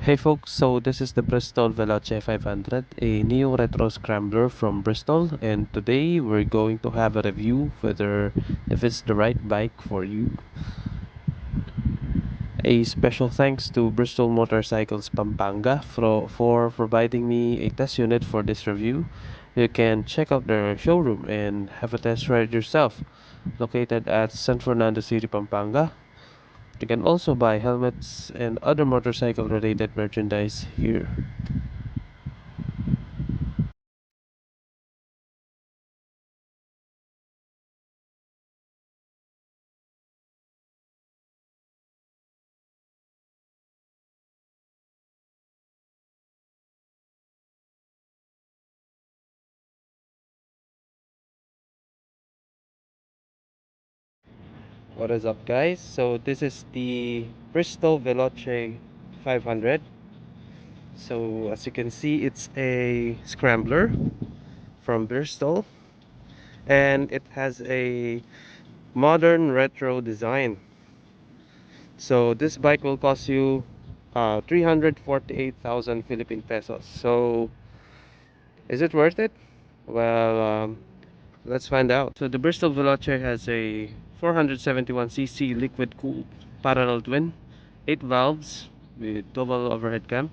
Hey folks, so this is the Bristol Veloce 500, a neo retro scrambler from Bristol, and today we're going to have a review whether if it's the right bike for you. A special thanks to Bristol Motorcycles Pampanga for providing me a test unit for this review. You can check out their showroom and have a test ride yourself, located at San Fernando City, Pampanga. You can also buy helmets and other motorcycle related merchandise here. What is up, guys? So this is the Bristol Veloce 500. So as you can see, it's a scrambler from Bristol, and it has a modern retro design. So this bike will cost you 348,000 Philippine pesos. So is it worth it? Well, let's find out. So the Bristol Veloce has a 471cc liquid cooled parallel twin, 8 valves with double overhead cam.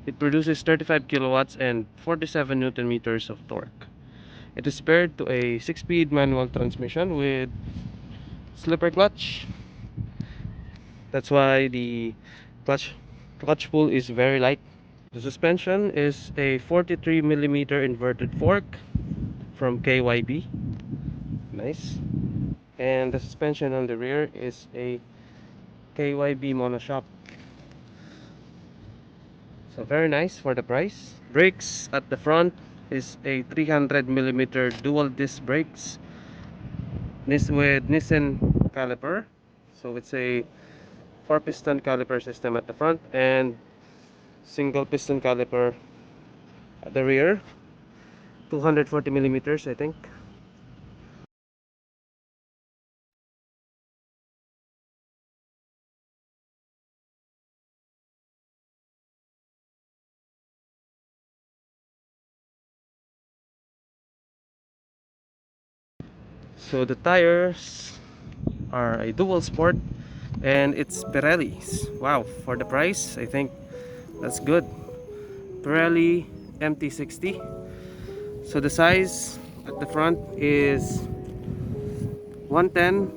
It produces 35 kilowatts and 47 newton meters of torque. It is paired to a 6-speed manual transmission with slipper clutch. That's why the clutch pull is very light. The suspension is a 43 millimeter inverted fork from KYB. Nice. And the suspension on the rear is a KYB monoshock. So very nice for the price. Brakes at the front is a 300 millimeter dual disc brakes this with Nissan caliper. So it's a 4-piston caliper system at the front and single piston caliper at the rear, 240 millimeters I think. So the tires are a dual sport and it's Pirelli's. Wow, for the price I think that's good. Pirelli MT60. So the size at the front is 110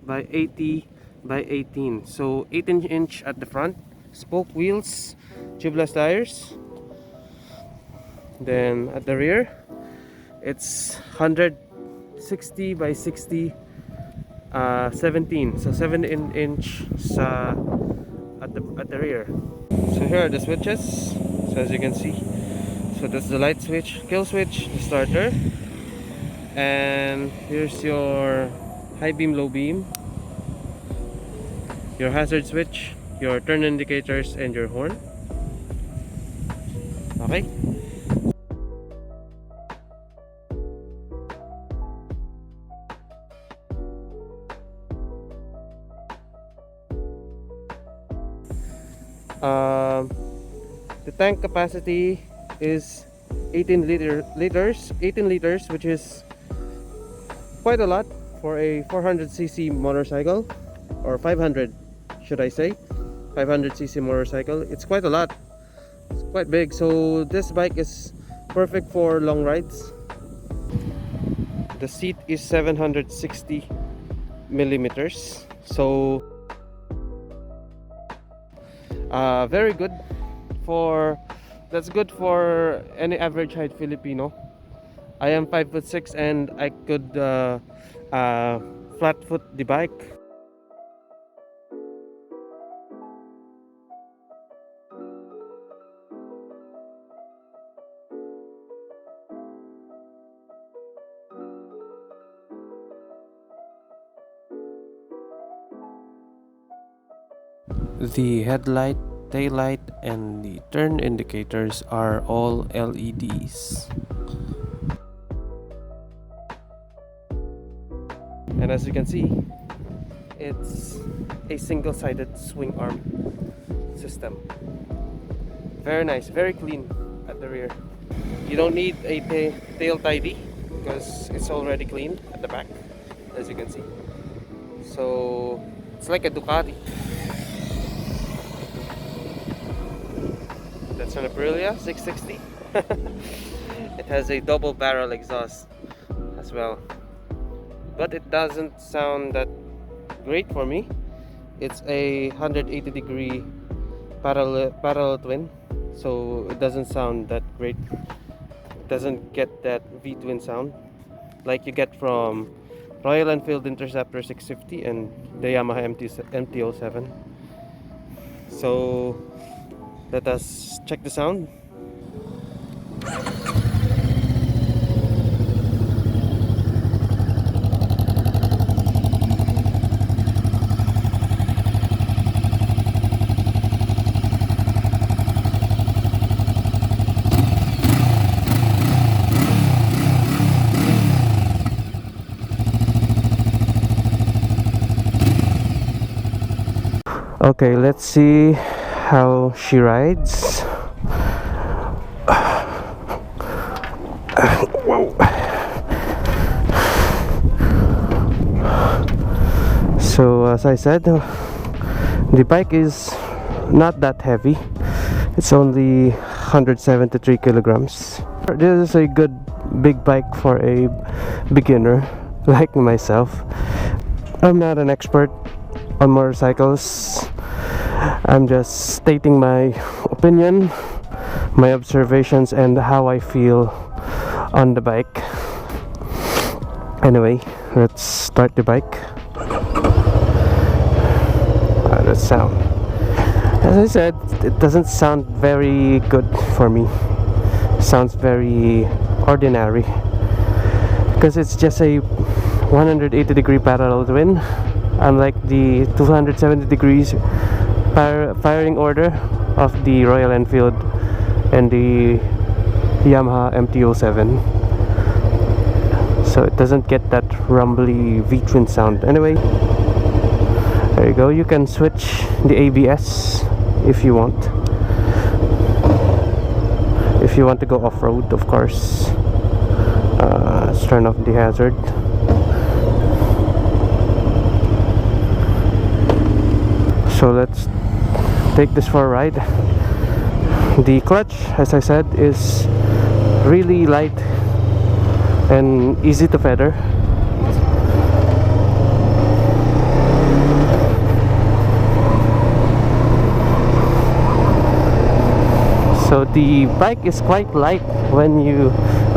by 80 by 18. So 18-inch at the front. Spoke wheels, tubeless tires. Then at the rear, it's 160 by 60 17. So 7-inch at the rear. So here are the switches. So as you can see, so that's the light switch, kill switch, the starter, and here's your high beam, low beam, your hazard switch, your turn indicators, and your horn. Okay. The tank capacity is 18 liters, which is quite a lot for a 400cc motorcycle, or 500 should I say, 500cc motorcycle. It's quite a lot, it's quite big. So this bike is perfect for long rides. The seat is 760 millimeters, so very good for, that's good for any average height Filipino. I am 5'6" and I could flat foot the bike. The headlight, taillight, and the turn indicators are all LEDs. And as you can see, it's a single-sided swing arm. system. Very nice, very clean at the rear. You don't need a tail tidy because it's already clean at the back, as you can see. So it's like a Ducati. That's an Aprilia 660. It has a double barrel exhaust as well, but it doesn't sound that great for me. It's a 180-degree parallel twin, so it doesn't sound that great. It doesn't get that V-twin sound like you get from Royal Enfield Interceptor 650 and the Yamaha MT-07. So let us check the sound. Okay, let's see how she rides. Whoa. So as I said, the bike is not that heavy. It's only 173 kilograms. This is a good big bike for a beginner like myself. I'm not an expert on motorcycles. I'm just stating my opinion, my observations, and how I feel on the bike. Anyway, let's start the bike. That sound. As I said, it doesn't sound very good for me. It sounds very ordinary because it's just a 180-degree parallel twin, unlike the 270 degrees firing order of the Royal Enfield and the Yamaha MT-07. So it doesn't get that rumbly V-twin sound. Anyway, there you go. You can switch the ABS if you want. If you want to go off-road, of course. Let's turn off the hazard. So let's take this for a ride. The clutch, as I said, is really light and easy to feather. So the bike is quite light when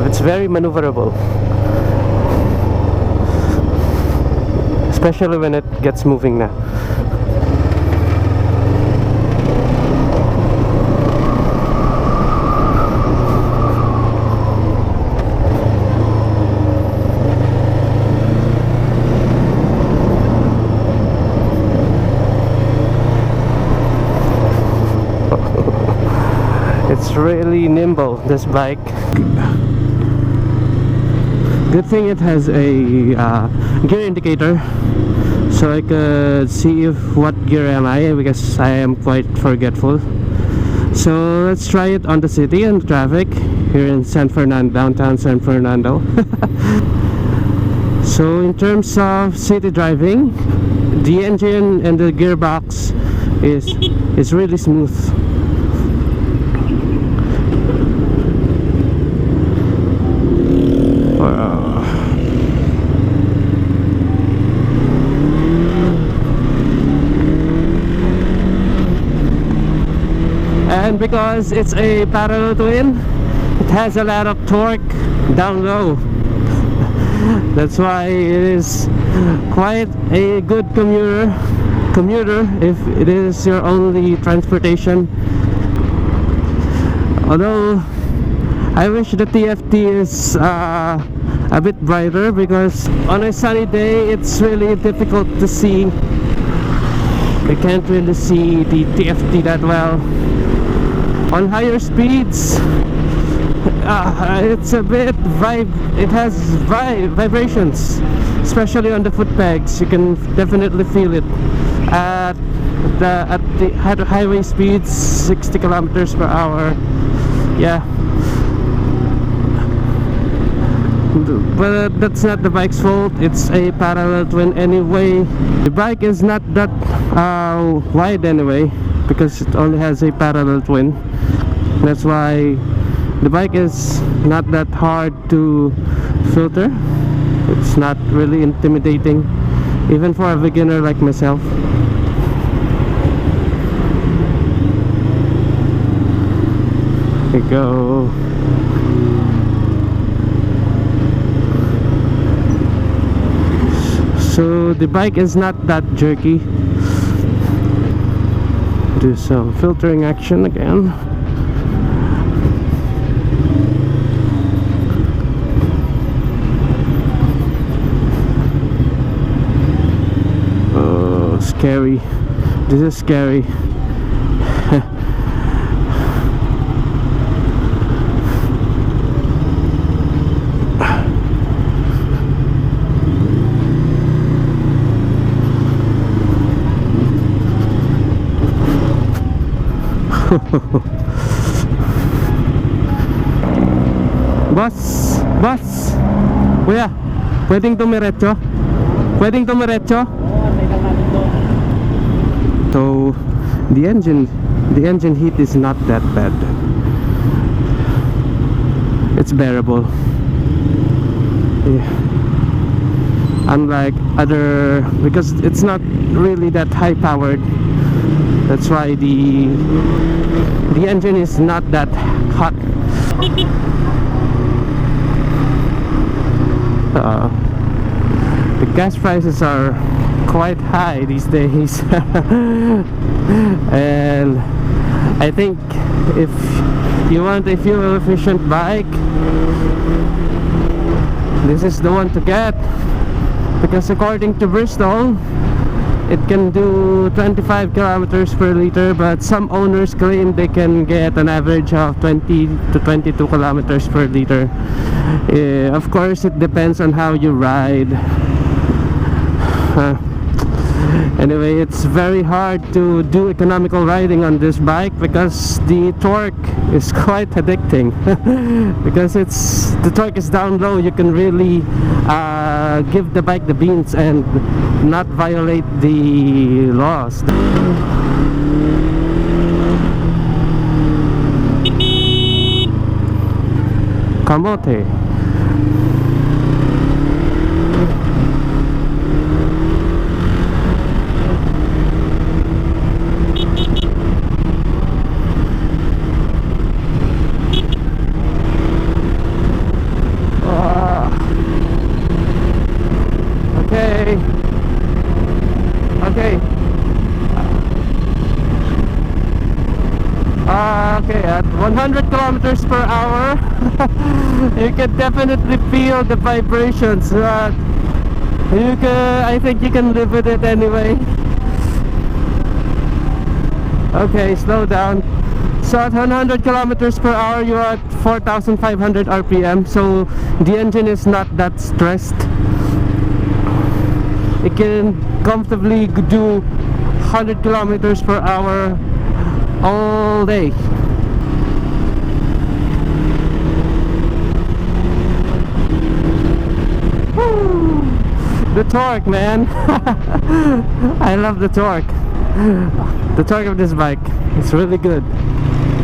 it's very maneuverable, especially when it gets moving now. It's really nimble, this bike. Good thing it has a gear indicator, so I could see what gear am I, because I am quite forgetful. So let's try it on the city and traffic here in downtown San Fernando. So in terms of city driving, the engine and the gearbox is really smooth. And because it's a parallel twin, it has a lot of torque down low. That's why it is quite a good commuter if it is your only transportation. Although I wish the TFT is a bit brighter, because on a sunny day it's really difficult to see. You can't really see the TFT that well. On higher speeds, it's a bit it has vibrations, especially on the foot pegs. You can definitely feel it. at the highway speeds 60 kilometers per hour. Yeah, but that's not the bike's fault. It's a parallel twin anyway. The bike is not that wide anyway, because it only has a parallel twin. That's why the bike is not that hard to filter. It's not really intimidating, even for a beginner like myself. Here we go. So the bike is not that jerky. Do some filtering action again. Oh, scary. This is scary. Boss, kuya, pwedeng tumiretso? Pwedeng tumiretso? So, the engine heat is not that bad. It's bearable. Yeah. Unlike other, because it's not really that high powered. That's why the engine is not that hot. The gas prices are quite high these days. And I think if you want a fuel efficient bike, this is the one to get, because according to Bristol, it can do 25 kilometers per liter, but some owners claim they can get an average of 20 to 22 kilometers per liter. Of course, it depends on how you ride. Anyway, it's very hard to do economical riding on this bike because the torque is quite addicting. Because the torque is down low, you can really give the bike the beans and not violate the laws. Camote. Okay, at 100 kilometers per hour, you can definitely feel the vibrations. I think you can live with it anyway. Okay, slow down. So at 100 kilometers per hour, you're at 4,500 RPM. So the engine is not that stressed. It can comfortably do 100 kilometers per hour all day. Woo! The torque, man. I love the torque. The torque of this bike, it's really good.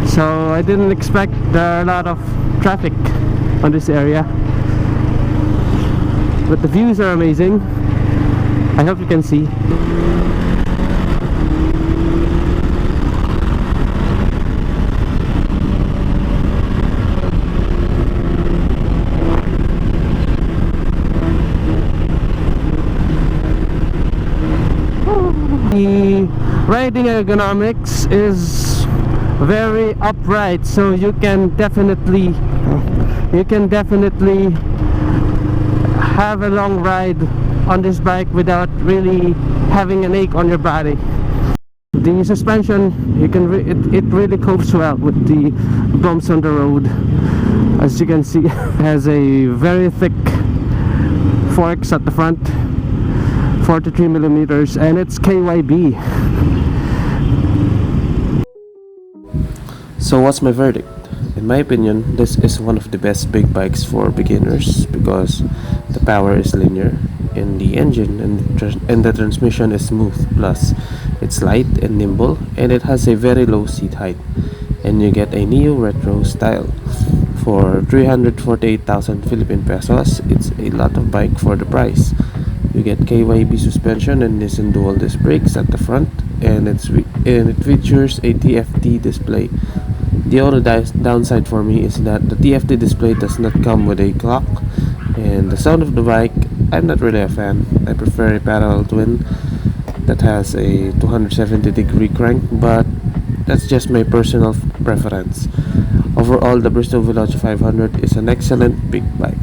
So I didn't expect a lot of traffic on this area, but the views are amazing. I hope you can see. The riding ergonomics is very upright, so you can definitely have a long ride on this bike without really having an ache on your body. The suspension, it really copes well with the bumps on the road. As you can see, it has a very thick forks at the front 43 millimeters, and it's KYB. So what's my verdict? In my opinion, this is one of the best big bikes for beginners because the power is linear and the engine and the transmission is smooth. Plus, it's light and nimble, and it has a very low seat height, and you get a neo-retro style. For 348,000 Philippine pesos, it's a lot of bike for the price. You get KYB suspension and Nissan dual disc brakes at the front, and it features a TFT display. The only downside for me is that the TFT display does not come with a clock, and the sound of the bike, I'm not really a fan. I prefer a parallel twin that has a 270-degree crank, but that's just my personal preference. Overall, the Bristol Veloce 500 is an excellent big bike.